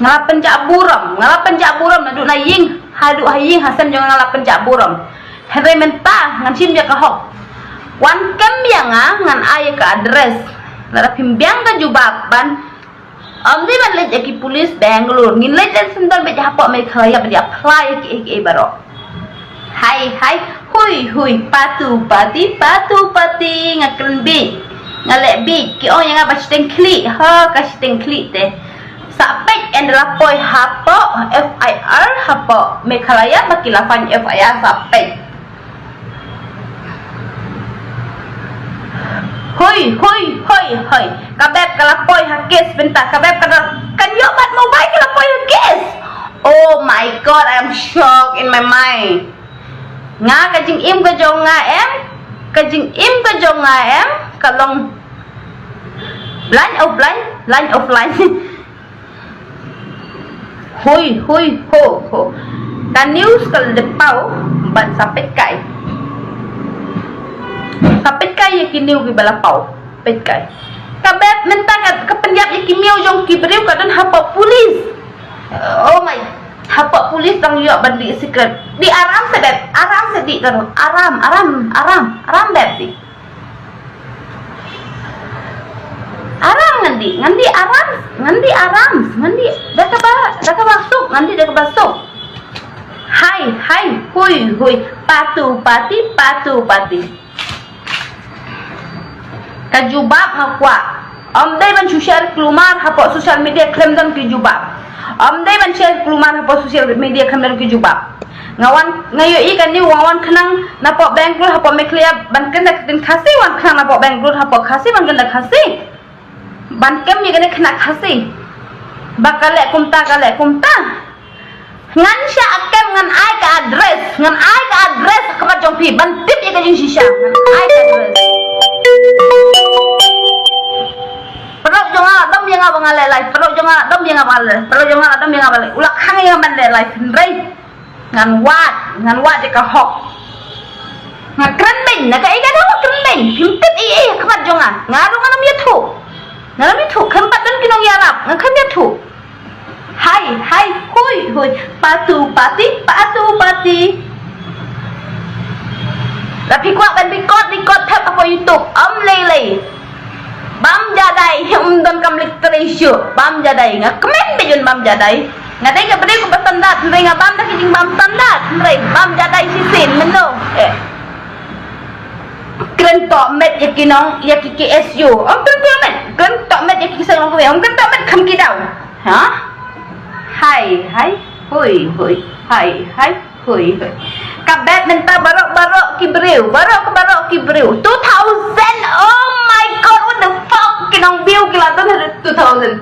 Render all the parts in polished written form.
ngalapan cak buram naduk na ying haduk haying Hasan jangan ngalapan cak buram Henry mentah ngan sim dia kahok wan kem yang ngan ayah ke address lara pimbiang ka jubaban di man lej ki polis Bangalore ngin lej dan sental be hapok me khaya be apply ki baro hai hui patu pati ngakren bi ngalek bi ki on yang apa steng kli ha ka steng kli te sapek and lapoi hapo FIR hapo me khaya makilafan FIR sapek Hoi kabeb kalapoi hakis bentar kabeb kan yuk bat mobile kalapoi hakis oh my god I am shocked in my mind nga kajing im ka jong nga em kalong line of line hoi ho kan news kal depau ban sampai kai kapit kay yakiniw ki balapau pet kay kabet mentagat kapenyap yakimiw jong kibriw kadon hapa pulis oh my hapa pulis tang yo bandi secret di aram sedit kadon aram bet di aram ngandi aram daka basuk hai hui patu pati kajubab hakwa dai ban share kelumar hapo social media klaim dan kajubab dai ban share kelumar hapo social media klaim dan kajubab ngawan ngayo ikan ni wawan kenang napo Bangalore hapo meklia ban kena tin khasi wan kenang napo Bangalore hapo khasi ban kena khasi ban kem ni kena khasi bakale kumta ngan sya akem ngan ai ka address kamat jong pi ban tip ye kajing shisha ngan ai ka address perok jonga dom yang abang ale live perok jonga dom yang abang ulak hang yang ban le live rei ngan wat de ka hok ngan kren bin na ka iga do kren bin pimpet kamat jonga ngaru nganam ye thu kempat dan kinong yarap ngan ye thu hai hui patu pati tapi kuat ban record tap apa YouTube lele bam jadai don kam literature bam jadai ngakemen bejun bam jadai ngadai ka bede ku standar ndai ngabam dak jing bam standar ndai bam jadai sisin meno kren tok met yakinong yakiki SU kren tok met yakiki sang ko kren tok met kham ki dau ha hai hui kabet menta barok kibriu 2000 oh my god what the fuck kinong view kilatan 2000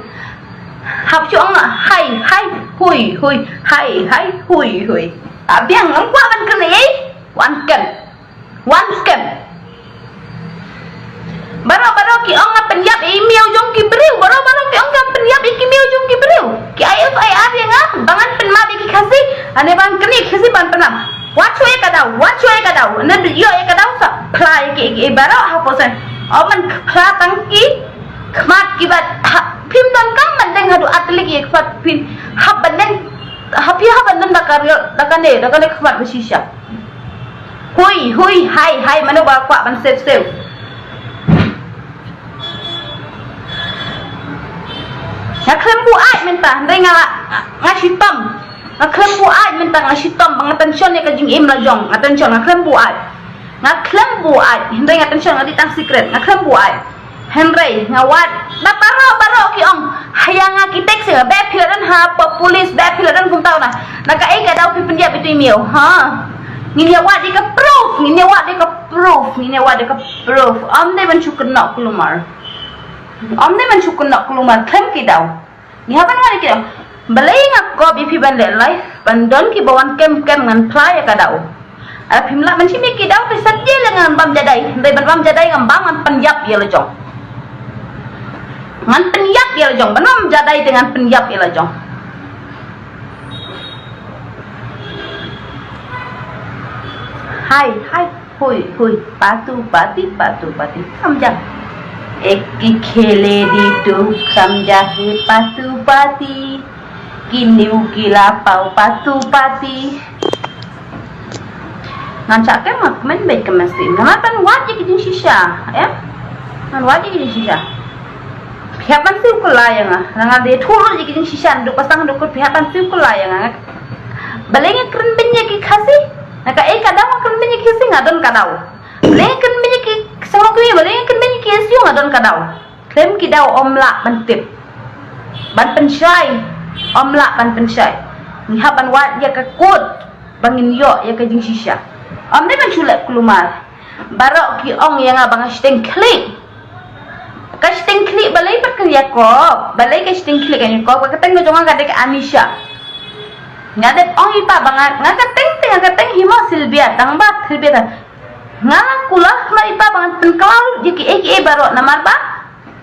hap chuang hai hui abiang ang kwa ban kan one scam barok ki ong penyap email jong kibriu barok ki ong penyap email jong kibriu ki IFIR yang bangan penmap ki khasi ane ban kini khasi ban penam what choy ka daw na yo ka daw sa play ki barok haposan oman phla tangki khmat ki bat phim don kam bandeng hadu atlik ye khmat pin hab bandeng haban dakane khmat besisha hui hai mano ba kwa ban save ngaklem bu ai minta ndai ngasitom ngaklem bu ai minta ngasitom bang attention ya kajing im lajong attention ngaklem bu ai ndai attention ngadi tang secret ngaklem bu ai Henry ngawat baro ki ong hayanga kitek se be philadan ha police be philadan kum tau na naka ai ga dau pi pendia bitu email ha ngini wa di ka proof amne ban chukna kulumar klem ki daw ni haban ngani ki daw balai ngak ko bi phi ban le live bandon ki bawan kem ngan play ka daw ala phimla man chi mi ki daw pe sadje lengan bam jadai ndai ban bam jadai ngam bam penyap ya lejong ngan penyap ya lejong banam jadai dengan penyap ya lejong hai hui patu samjang एक की खेले दी तू समझा है पातू पाती kini gila pau patu pati ngan cakap mak men baik kemesin kenapa wajib kijing sisa ya ngan wajib kijing sisa pihapan sih kulayang ngan dia turun kijing sisa duk pasang duk pihapan sih kulayang balenya keren banyak kasih naka kadang keren banyak kasih ngadon kadau balenya keren banyak sama kuya balenya keren banyak kasih ngadon kadau klaim kidau omla bantip ban pensyai omla ban pensyai ngihapan wat ya kekut bangin yo ya kijing sisa om dia menculap kelumar barok ki ong yang abang steng klik ka steng klik balai pakai Yakob balai ka steng klik kan Yakob ka teng jonga ka dek Anisha ngadet ong ipa bang ngateng hima Silvia tang bat Silvia ngala kula ma ipa bang penklau jiki eke barok namar ba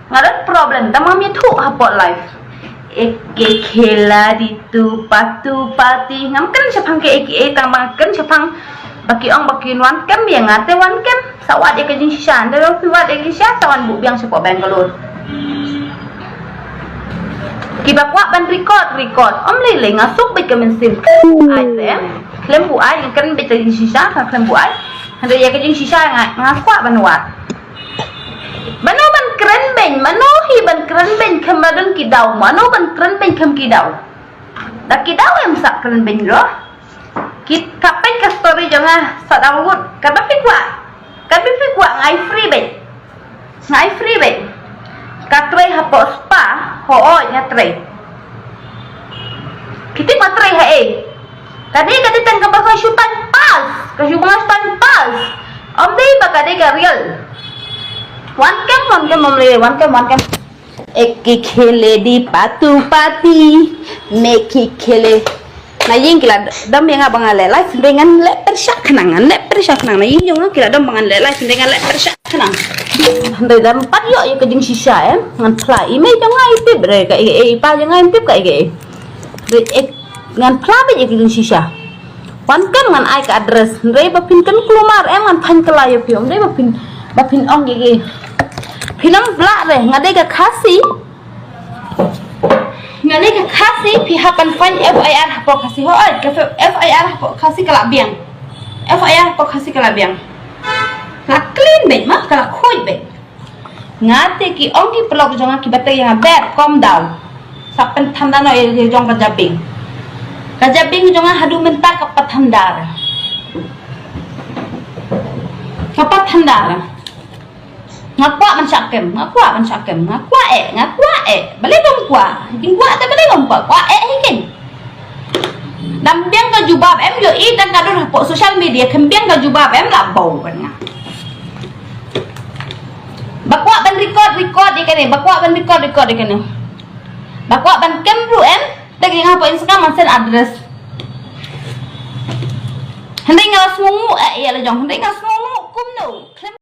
ngadet problem tamam mi thu hapot life eke khela ditu patu pati ngamken sepang ke eke tang bangken sepang baki ong baki wan kem yang ngate wan kem sawat ya kejing sisa ndero piwat ya kisah tawan bu biang sepok Bangalore kibakwa ban record om lele ngasuk baik kemensin ai tem klem bu ai kan baik kejing sisa ka klem bu ai hande ya kejing sisa ngakwa ban wat mano ban keren ben mano hi ban keren ben kemadon kidau mano ban keren ben kem kidau dak kidau em sak keren ben lo kit kapai ka story jangan sadawut kapai pikwa ngai free bet katrai hapo spa ho nya trai kita matrai hae tadi tang ka basa syutan pas ka syutan pas om dei baka dei ka real one cam ek khele di patu pati meki khele na ying kila dam yang abang ale lai dengan le persyak kenangan na ying jong kila dam bangan le lai dengan le persyak kenang ndai dam pat yo ya kejing sisa ngan pla ime jong ai pip re ka pa jong ai pip ka ngan pla be ya kejing sisa wan kan ngan ai ka address ndai bapin kan kelumar ngan pan kelayo piom ndai bapin ong ge pinang bla re ngade ka khasi ngani ka khasi pihapan fan FIR hapo khasi hoy FIR hapo khasi kala biang FIR hapo khasi kala biang la clean bet mah kala khoi bet ngate ki ong ki plok jonga ki bate yang bad calm down sapen thanda no ye jong ka jabing jonga hadu mentar ka pathandar ngakwa man sakem ngakwa balik dong kwa hikin kwa ta balik dong kwa hikin dambiang ka jubab em yo i dan kadon hapo social media kembiang ka jubab em la bau kan nga bakwa ban record ikane bakwa ban record ikane bakwa ban kembru em lagi ngapo Instagram man send address hendai ngalas mungu ya la jong hendai ngalas mungu kum no